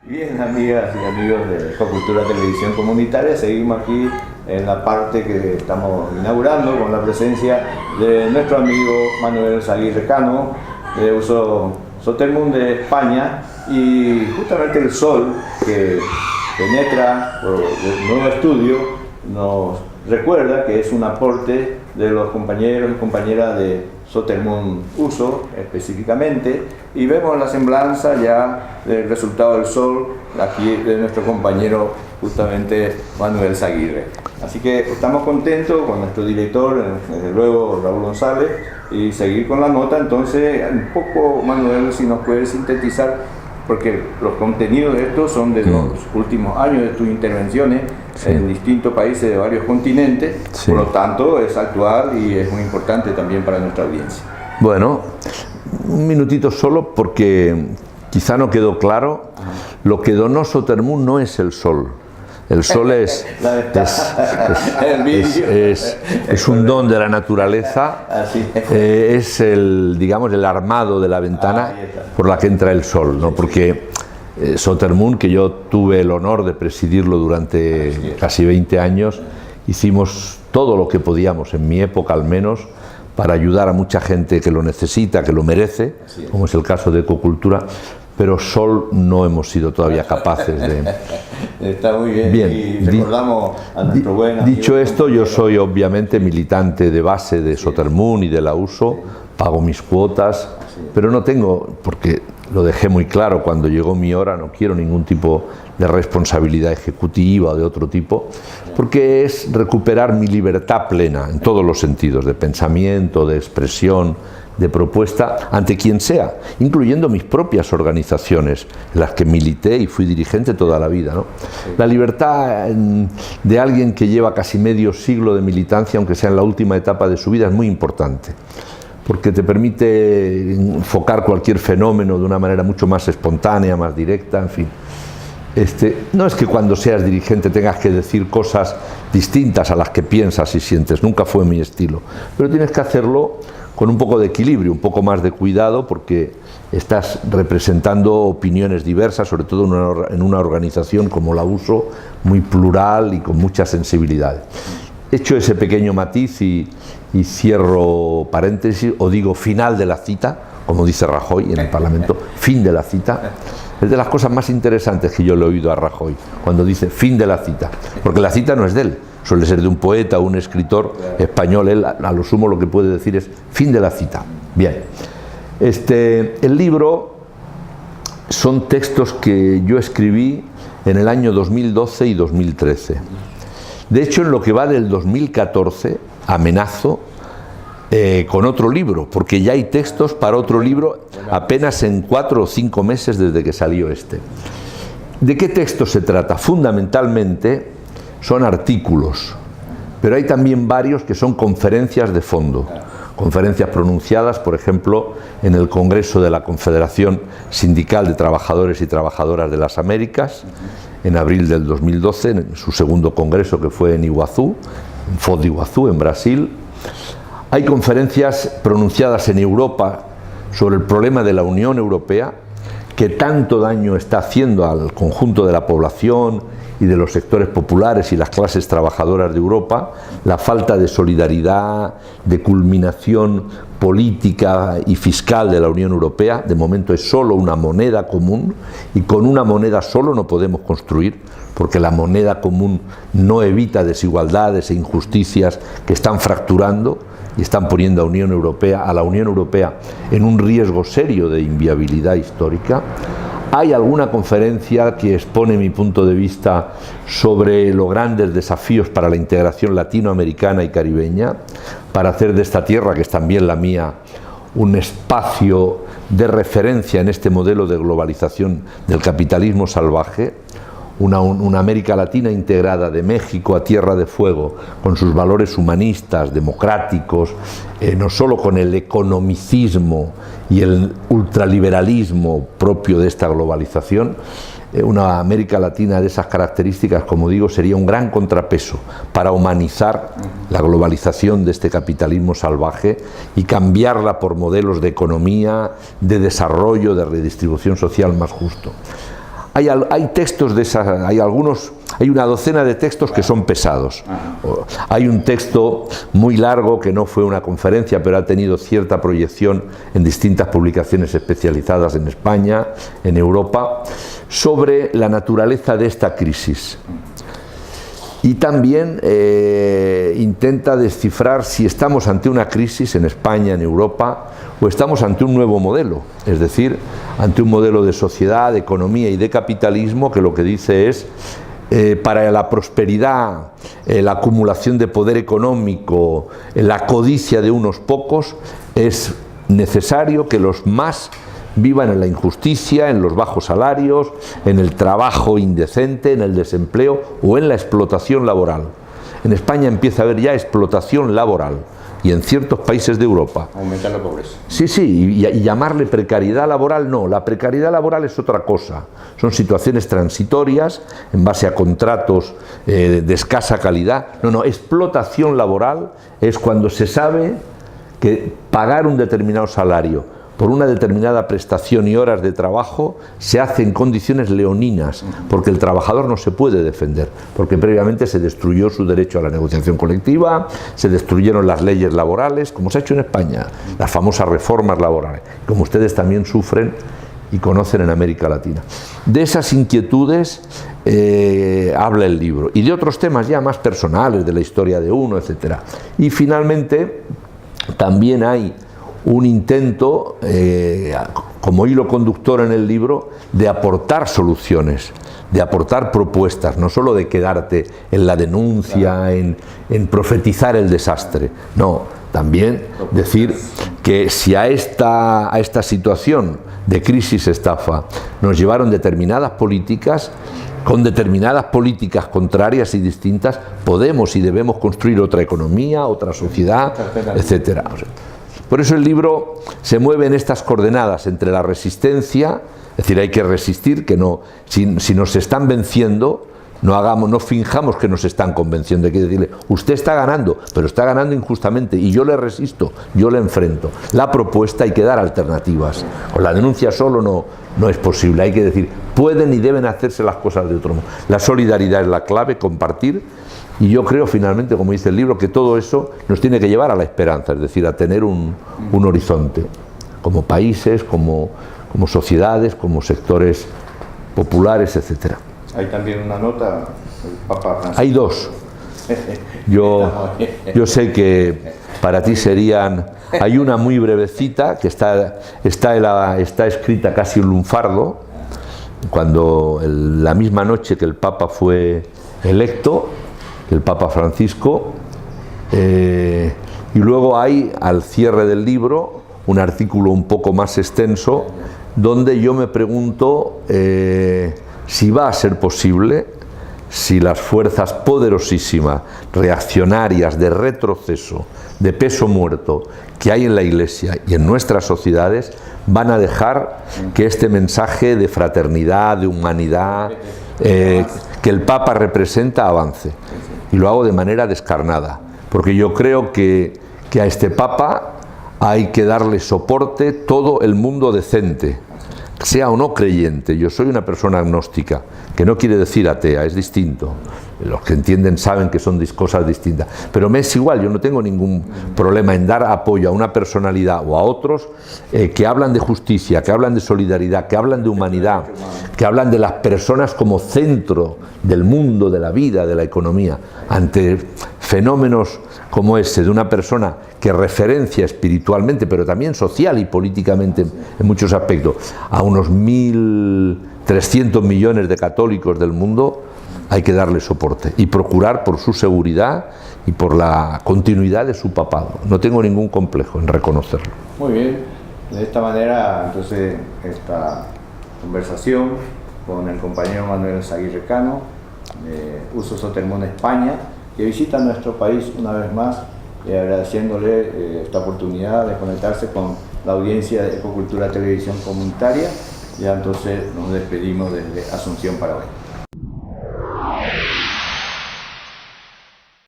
Bien, amigas y amigos de Ecocultura Televisión Comunitaria, seguimos aquí en la parte que estamos inaugurando con la presencia de nuestro amigo Manuel Zaguirre Cano, de uso Sotermun de España, y justamente el sol que penetra por el nuevo estudio nos recuerda que es un aporte de los compañeros y compañeras de Sotermun Uso específicamente, y vemos la semblanza ya del resultado del sol aquí de nuestro compañero justamente Manuel Zaguirre. Así que estamos contentos con nuestro director, desde luego Raúl González, y seguir con la nota. Entonces, un poco, Manuel, si nos puedes sintetizar, porque los contenidos de estos son de los últimos años de tus intervenciones en distintos países de varios continentes, por lo tanto es actual y es muy importante también para nuestra audiencia. Bueno, un minutito solo, porque quizá no quedó claro. Lo que donó Sotermun no es el sol. El sol es un don de la naturaleza, es digamos, el armado de la ventana por la que entra el sol, ¿no? Porque Sotermun, que yo tuve el honor de presidirlo durante casi 20 años, hicimos todo lo que podíamos, en mi época al menos, para ayudar a mucha gente que lo necesita, que lo merece, como es el caso de Ecocultura, pero sol no hemos sido todavía capaces de... Está muy bien, y recordamos a nuestro buen amigo. Dicho esto, yo soy obviamente militante de base de Sotermun y de la USO, pago mis cuotas, pero no tengo, porque lo dejé muy claro cuando llegó mi hora, no quiero ningún tipo de responsabilidad ejecutiva o de otro tipo, porque es recuperar mi libertad plena en todos los sentidos, de pensamiento, de expresión, de propuesta ante quien sea, incluyendo mis propias organizaciones, en las que milité y fui dirigente toda la vida, ¿no? La libertad de alguien que lleva casi medio siglo de militancia, aunque sea en la última etapa de su vida, es muy importante, porque te permite enfocar cualquier fenómeno de una manera mucho más espontánea, más directa, en fin. No es que cuando seas dirigente tengas que decir cosas distintas a las que piensas y sientes, nunca fue mi estilo, pero tienes que hacerlo con un poco de equilibrio, un poco más de cuidado, porque estás representando opiniones diversas, sobre todo en una organización como la USO, muy plural y con mucha sensibilidad. Hecho ese pequeño matiz y cierro paréntesis, o digo final de la cita, como dice Rajoy en el Parlamento, fin de la cita. Es de las cosas más interesantes que yo le he oído a Rajoy, cuando dice fin de la cita, porque la cita no es de él, suele ser de un poeta o un escritor español. Él a lo sumo lo que puede decir es fin de la cita. Bien, el libro son textos que yo escribí en el año 2012 y 2013. De hecho, en lo que va del 2014 amenazo con otro libro, porque ya hay textos para otro libro apenas en 4 o 5 meses desde que salió este. ¿De qué texto se trata? Fundamentalmente son artículos, pero hay también varios que son conferencias de fondo, conferencias pronunciadas, por ejemplo, en el Congreso de la Confederación Sindical de Trabajadores y Trabajadoras de las Américas, en abril del 2012, en su segundo congreso, que fue en Iguazú, en Foz de Iguazú, en Brasil. Hay conferencias pronunciadas en Europa sobre el problema de la Unión Europea, que tanto daño está haciendo al conjunto de la población y de los sectores populares y las clases trabajadoras de Europa, la falta de solidaridad, de culminación política y fiscal de la Unión Europea. De momento es solo una moneda común, y con una moneda solo no podemos construir, porque la moneda común no evita desigualdades e injusticias que están fracturando y están poniendo a la Unión Europea en un riesgo serio de inviabilidad histórica. Hay alguna conferencia que expone mi punto de vista sobre los grandes desafíos para la integración latinoamericana y caribeña, para hacer de esta tierra, que es también la mía, un espacio de referencia en este modelo de globalización del capitalismo salvaje, una América Latina integrada de México a Tierra de Fuego, con sus valores humanistas, democráticos, no solo con el economicismo y el ultraliberalismo propio de esta globalización. Una América Latina de esas características, como digo, sería un gran contrapeso para humanizar la globalización de este capitalismo salvaje y cambiarla por modelos de economía, de desarrollo, de redistribución social más justo. hay textos de esas, hay una docena de textos que son pesados. Hay un texto muy largo que no fue una conferencia, pero ha tenido cierta proyección en distintas publicaciones especializadas en España, en Europa, sobre la naturaleza de esta crisis. Y también intenta descifrar si estamos ante una crisis en España, en Europa, o estamos ante un nuevo modelo, es decir, ante un modelo de sociedad, de economía y de capitalismo que lo que dice es para la prosperidad, la acumulación de poder económico, la codicia de unos pocos, es necesario que los más vivan en la injusticia, en los bajos salarios, en el trabajo indecente, en el desempleo o en la explotación laboral. En España empieza a haber ya explotación laboral y en ciertos países de Europa. Aumentar la pobreza. Sí, sí, y llamarle precariedad laboral no, la precariedad laboral es otra cosa. Son situaciones transitorias en base a contratos de escasa calidad. No, explotación laboral es cuando se sabe que pagar un determinado salario por una determinada prestación y horas de trabajo se hace en condiciones leoninas, porque el trabajador no se puede defender, porque previamente se destruyó su derecho a la negociación colectiva, se destruyeron las leyes laborales, como se ha hecho en España, las famosas reformas laborales, como ustedes también sufren y conocen en América Latina. De esas inquietudes habla el libro, y de otros temas ya más personales, de la historia de uno, etc. Y finalmente también hay un intento, como hilo conductor en el libro, de aportar soluciones, de aportar propuestas, no solo de quedarte en la denuncia, en profetizar el desastre, no, también decir que si a esta situación de crisis-estafa nos llevaron determinadas políticas, con determinadas políticas contrarias y distintas, podemos y debemos construir otra economía, otra sociedad, etcétera. Por eso el libro se mueve en estas coordenadas entre la resistencia, es decir, hay que resistir, que no, si nos están venciendo, no finjamos que nos están convenciendo, hay que decirle, usted está ganando, pero está ganando injustamente y yo le resisto, yo le enfrento. La propuesta, hay que dar alternativas, con la denuncia solo no es posible, hay que decir, pueden y deben hacerse las cosas de otro modo. La solidaridad es la clave, compartir. Y yo creo finalmente, como dice el libro, que todo eso nos tiene que llevar a la esperanza, es decir, a tener un horizonte, como países, como sociedades, como sectores populares, etc. Hay también una nota del Papa Francisco. Hay dos. Yo sé que para ti serían... Hay una muy brevecita, que está escrita casi en lunfardo, cuando la misma noche que el Papa fue electo, el Papa Francisco, y luego hay, al cierre del libro, un artículo un poco más extenso, donde yo me pregunto si va a ser posible, si las fuerzas poderosísimas, reaccionarias, de retroceso, de peso muerto, que hay en la Iglesia y en nuestras sociedades, van a dejar que este mensaje de fraternidad, de humanidad, que el Papa representa, avance. Y lo hago de manera descarnada, porque yo creo que a este Papa hay que darle soporte todo el mundo decente, sea o no creyente. Yo soy una persona agnóstica, que no quiere decir atea, es distinto. Los que entienden saben que son cosas distintas, pero me es igual, yo no tengo ningún problema en dar apoyo a una personalidad o a otros que hablan de justicia, que hablan de solidaridad, que hablan de humanidad, que hablan de las personas como centro del mundo, de la vida, de la economía, ante fenómenos como ese, de una persona que referencia espiritualmente, pero también social y políticamente en muchos aspectos, a unos 1.300 millones de católicos del mundo. Hay que darle soporte y procurar por su seguridad y por la continuidad de su papado. No tengo ningún complejo en reconocerlo. Muy bien, de esta manera entonces esta conversación con el compañero Manuel Zaguirre Cano de Uso Sotermún España, que visita nuestro país una vez más, agradeciéndole esta oportunidad de conectarse con la audiencia de Ecocultura Televisión Comunitaria. Ya entonces nos despedimos desde Asunción, Paraguay.